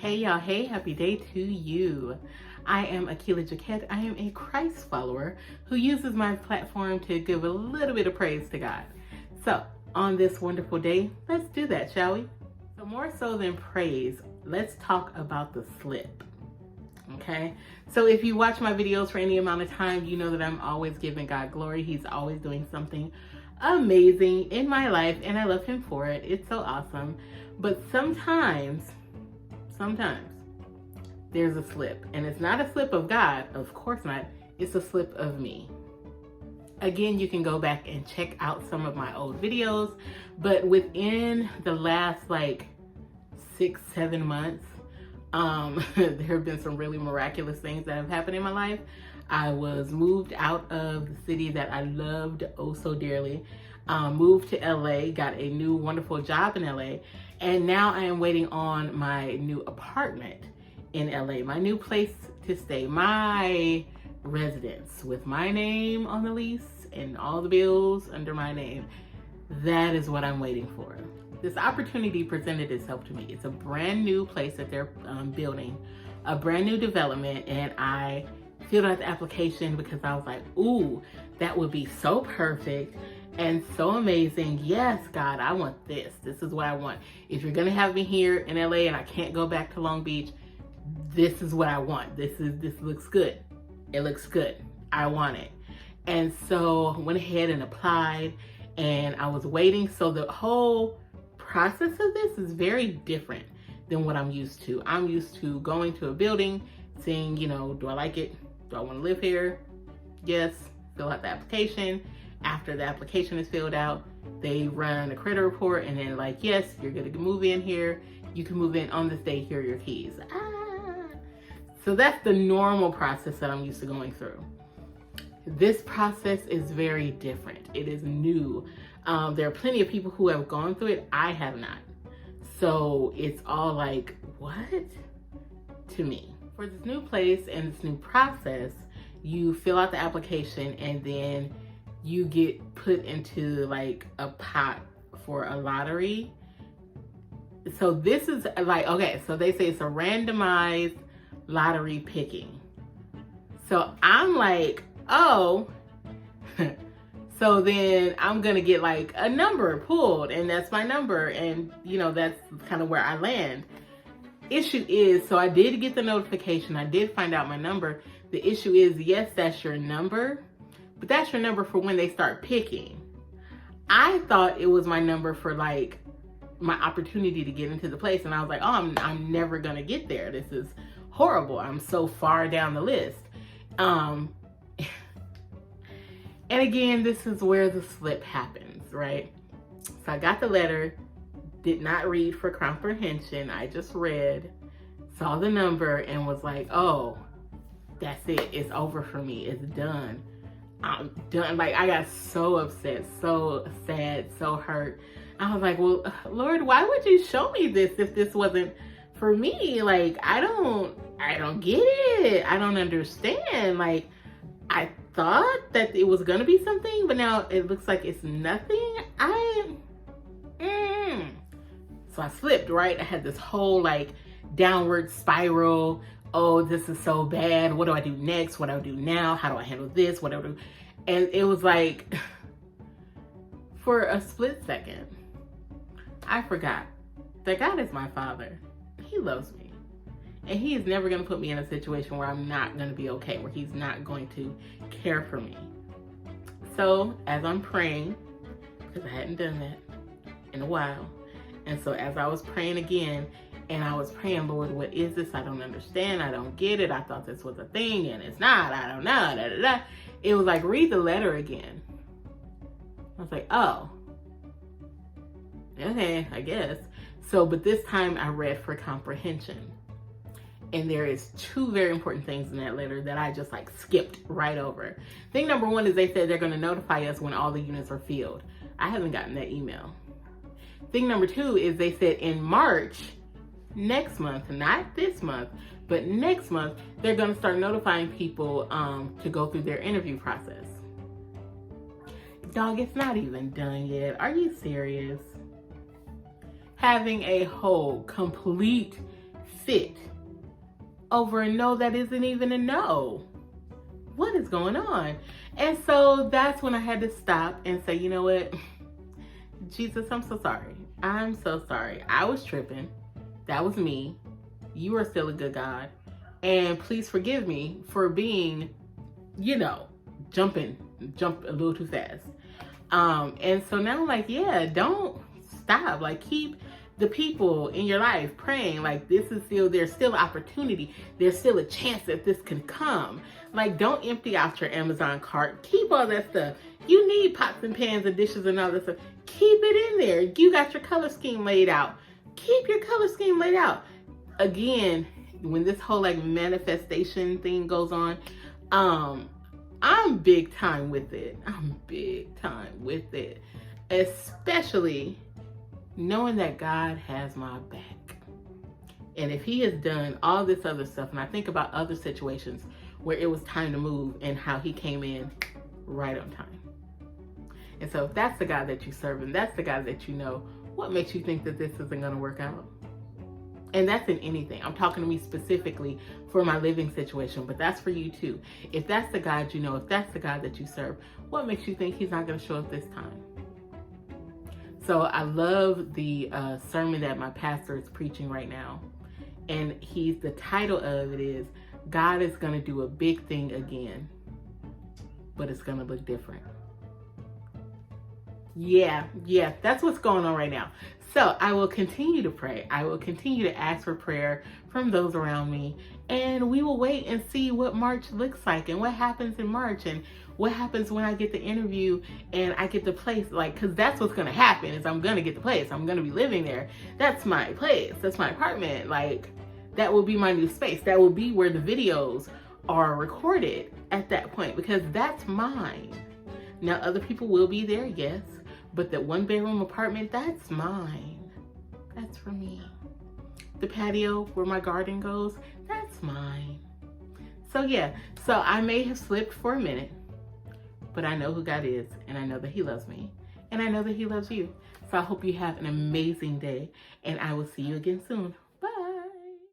Hey y'all, hey, happy day to you. I am Akila Jaquette. I am a Christ follower who uses my platform to give a little bit of praise to God. So on this wonderful day, let's do that, shall we? So more so than praise, let's talk about the slip. Okay, so if you watch my videos for any amount of time, you know that I'm always giving God glory. He's always doing something amazing in my life and I love him for it. It's so awesome. But sometimes there's a slip, and it's not a slip of God, of course not. It's a slip of me. Again, you can go back and check out some of my old videos, but within the last like 6-7 months, there have been some really miraculous things that have happened in my life. I was moved out of the city that I loved oh so dearly, moved to LA, got a new wonderful job in LA, and now I am waiting on my new apartment in LA, my new place to stay, my residence with my name on the lease and all the bills under my name. That is what I'm waiting for. This opportunity presented itself to me. It's a brand new place that they're building, a brand new development, and I filled out the application because I was like, ooh, that would be so perfect and so amazing. Yes, God, I want this. This is what I want. If you're gonna have me here in LA and I can't go back to Long Beach, this is what I want. This looks good. It looks good. I want it. And so I went ahead and applied, and I was waiting. So the whole process of this is very different than what I'm used to. I'm used to going to a building, seeing, do I like it? Do I want to live here? Yes. Fill out the application. After the application is filled out, they run a credit report, and then like, yes, you're going to move in here. You can move in on this day. Here are your keys. So that's the normal process that I'm used to going through. This process is very different. It is new. There are plenty of people who have gone through it. I have not. So it's all like, what? To me. For this new place and this new process, you fill out the application and then you get put into like a pot for a lottery. So this is like, okay, so they say it's a randomized lottery picking. So I'm like, oh, so then I'm gonna get like a number pulled, and that's my number, and that's kind of where I land. Issue is, so I did get the notification, I did find out my number. The issue is, yes, that's your number, but that's your number for when they start picking. I thought it was my number for like my opportunity to get into the place, and I was like, oh, I'm never gonna get there. This is horrible. I'm so far down the list. And again, this is where the slip happens, right? So I got the letter, did not read for comprehension. I just read, saw the number, and was like, oh, that's it. It's over for me. It's done. I'm done. Like, I got so upset, so sad, so hurt. I was like, well, Lord, why would you show me this if this wasn't for me? Like, I don't get it. I don't understand. Like, I thought that it was gonna be something, but now it looks like it's nothing. So I slipped, right? I had this whole like downward spiral. Oh, this is so bad. What do I do next? What do I do now? How do I handle this? What do I do? And it was like, for a split second, I forgot that God is my Father. He loves me. And he is never going to put me in a situation where I'm not going to be okay, where he's not going to care for me. So as I'm praying, because I hadn't done that in a while, and so as I was praying again, and I was praying, Lord, what is this? I don't understand. I don't get it. I thought this was a thing, and it's not. I don't know. Da, da, da. It was like, read the letter again. I was like, oh, okay, I guess. So, but this time I read for comprehension. And there is 2 very important things in that letter that I just like skipped right over. Thing number 1 is they said they're going to notify us when all the units are filled. I haven't gotten that email. Thing number 2 is they said in March, next month, not this month, but next month, they're going to start notifying people to go through their interview process. Dog, it's not even done yet. Are you serious? Having a whole, complete, sit over a no that isn't even a no? What is going on? And so that's when I had to stop and say, you know what? Jesus, I'm so sorry. I'm so sorry. I was tripping. That was me. You are still a good God. And please forgive me for being, jump a little too fast. And so now I'm like, yeah, don't stop. Like, keep the people in your life praying. Like, there's still opportunity. There's still a chance that this can come. Like, don't empty out your Amazon cart. Keep all that stuff. You need pots and pans and dishes and all that stuff. Keep it in there. You got your color scheme laid out. Keep your color scheme laid out. Again, when this whole like manifestation thing goes on, I'm big time with it. Especially knowing that God has my back. And if he has done all this other stuff, and I think about other situations where it was time to move and how he came in right on time. And so if that's the God that you serve and that's the God that you know, what makes you think that this isn't going to work out? And that's in anything. I'm talking to me specifically for my living situation, but that's for you too. If that's the God you know, if that's the God that you serve, what makes you think he's not going to show up this time? So I love the sermon that my pastor is preaching right now. And the title of it is, God is going to do a big thing again, but it's going to look different. Yeah, that's what's going on right now. So I will continue to pray. I will continue to ask for prayer from those around me. And we will wait and see what March looks like and what happens in March and what happens when I get the interview and I get the place. Like, because that's what's going to happen is I'm going to get the place. I'm going to be living there. That's my place. That's my apartment. Like, that will be my new space. That will be where the videos are recorded at that point because that's mine. Now, other people will be there, yes. But that 1-bedroom apartment, that's mine. That's for me. The patio where my garden goes, that's mine. So yeah, so I may have slipped for a minute, but I know who God is, and I know that he loves me, and I know that he loves you. So I hope you have an amazing day, and I will see you again soon.